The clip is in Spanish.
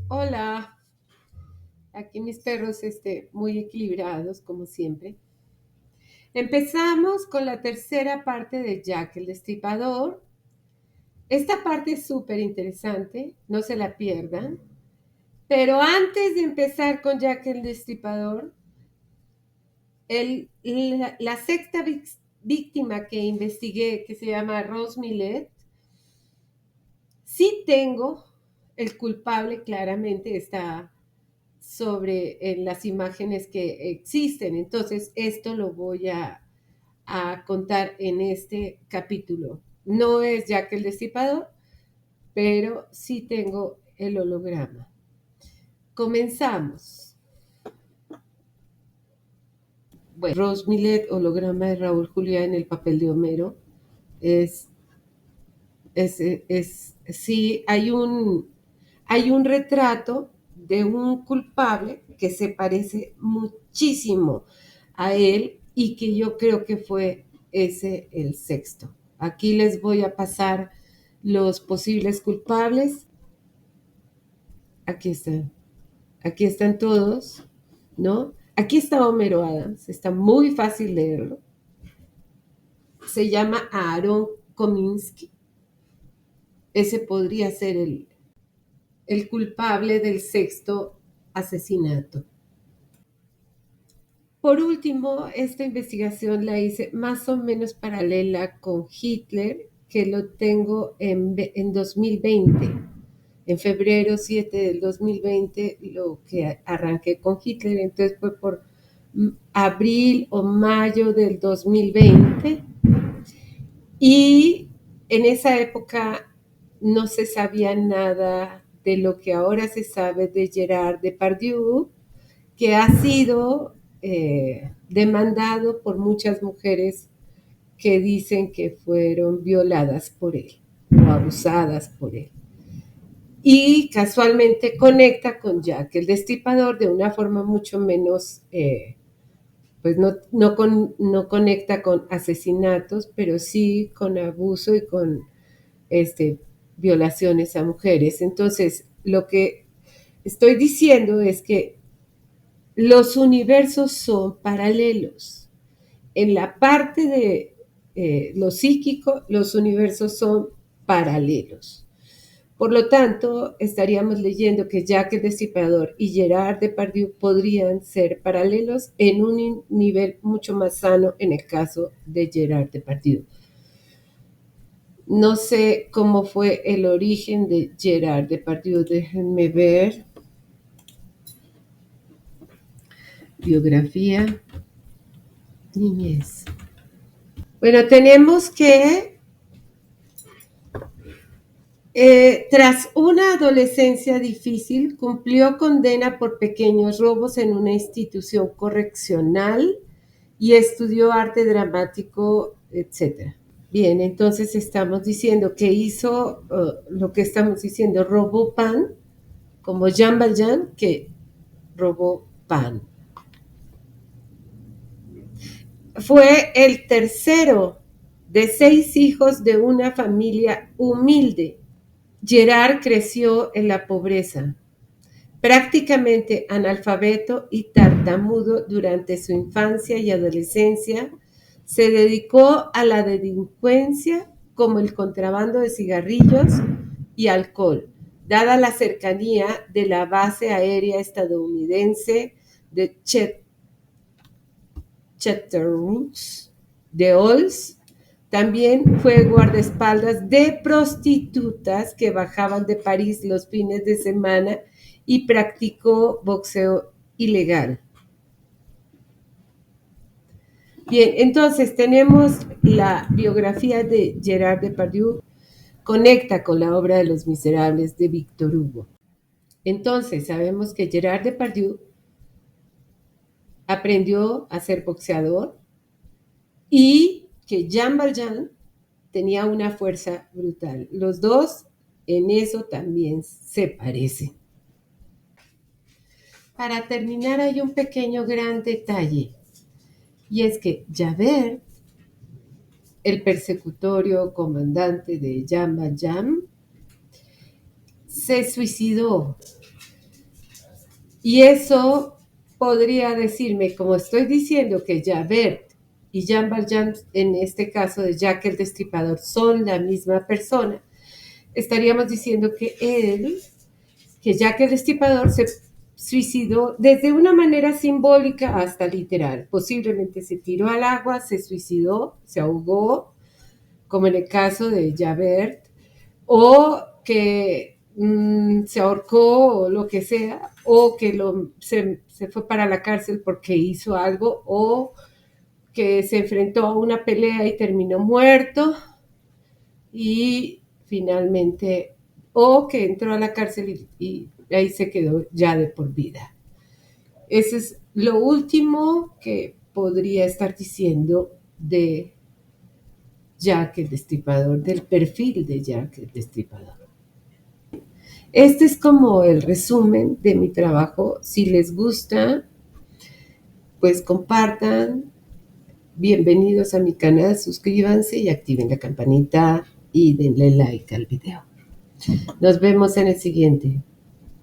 Hola, aquí mis perros muy equilibrados, como siempre. Empezamos con la tercera parte de Jack el Destripador. Esta parte es súper interesante, no se la pierdan. Pero antes de empezar con Jack el Destripador, la sexta víctima que investigué, que se llama Rose Millet, sí tengo el culpable, claramente está sobre en las imágenes que existen. Entonces, esto lo voy a contar en este capítulo. No es Jack el Destripador, pero sí tengo el holograma. Comenzamos. Bueno, Rose Millet, holograma de Raúl Juliá en el papel de Homero. Es, sí, hay un retrato de un culpable que se parece muchísimo a él y que yo creo que fue ese el sexto. Aquí les voy a pasar los posibles culpables. Aquí están. Aquí están todos, ¿no? Aquí está Homero Adams, está muy fácil leerlo. Se llama Aaron Kominsky. Ese podría ser el culpable del sexto asesinato. Por último, esta investigación la hice más o menos paralela con Hitler, que lo tengo en 2020. En febrero 7 del 2020, lo que arranqué con Hitler, entonces fue por abril o mayo del 2020. Y en esa época no se sabía nada de lo que ahora se sabe de Gerard Depardieu, que ha sido demandado por muchas mujeres que dicen que fueron violadas por él o abusadas por él. Y casualmente conecta con Jack el Destripador de una forma mucho menos, pues no conecta con asesinatos, pero sí con abuso y con violaciones a mujeres. Entonces, lo que estoy diciendo es que los universos son paralelos. En la parte de lo psíquico, los universos son paralelos. Por lo tanto, estaríamos leyendo que Jack el Destripador y Gerard Depardieu podrían ser paralelos en un nivel mucho más sano en el caso de Gerard Depardieu. No sé cómo fue el origen de Gerard Depardieu, déjenme ver. Biografía, niñez. Bueno, tenemos que tras una adolescencia difícil, cumplió condena por pequeños robos en una institución correccional y estudió arte dramático, etc. Bien, entonces estamos diciendo que hizo lo que estamos diciendo, robó pan, como Jean Valjean, que robó pan. Fue el tercero de 6 hijos de una familia humilde. Gerard creció en la pobreza, prácticamente analfabeto y tartamudo durante su infancia y adolescencia. Se dedicó a la delincuencia como el contrabando de cigarrillos y alcohol, dada la cercanía de la base aérea estadounidense de Chatterooks de Ols. También fue guardaespaldas de prostitutas que bajaban de París los fines de semana y practicó boxeo ilegal. Bien, entonces tenemos la biografía de Gerard Depardieu, conecta con la obra de Los Miserables de Víctor Hugo. Entonces sabemos que Gerard Depardieu aprendió a ser boxeador y que Jean Valjean tenía una fuerza brutal. Los dos en eso también se parecen. Para terminar, hay un pequeño gran detalle, y es que Javert, el persecutorio comandante de Jean Valjean, se suicidó. Y eso podría decirme, como estoy diciendo que Javert y Jean Valjean, en este caso de Jack el Destripador, son la misma persona, estaríamos diciendo que Jack el Destripador se suicidó desde una manera simbólica hasta literal. Posiblemente se tiró al agua, se suicidó, se ahogó, como en el caso de Javert, o que se ahorcó o lo que sea, o que se fue para la cárcel porque hizo algo, o que se enfrentó a una pelea y terminó muerto, y finalmente, o que entró a la cárcel y ahí se quedó ya de por vida. Ese es lo último que podría estar diciendo de Jack el Destripador, del perfil de Jack el Destripador. Este es como el resumen de mi trabajo. Si les gusta, pues compartan. Bienvenidos a mi canal, suscríbanse y activen la campanita y denle like al video. Nos vemos en el siguiente.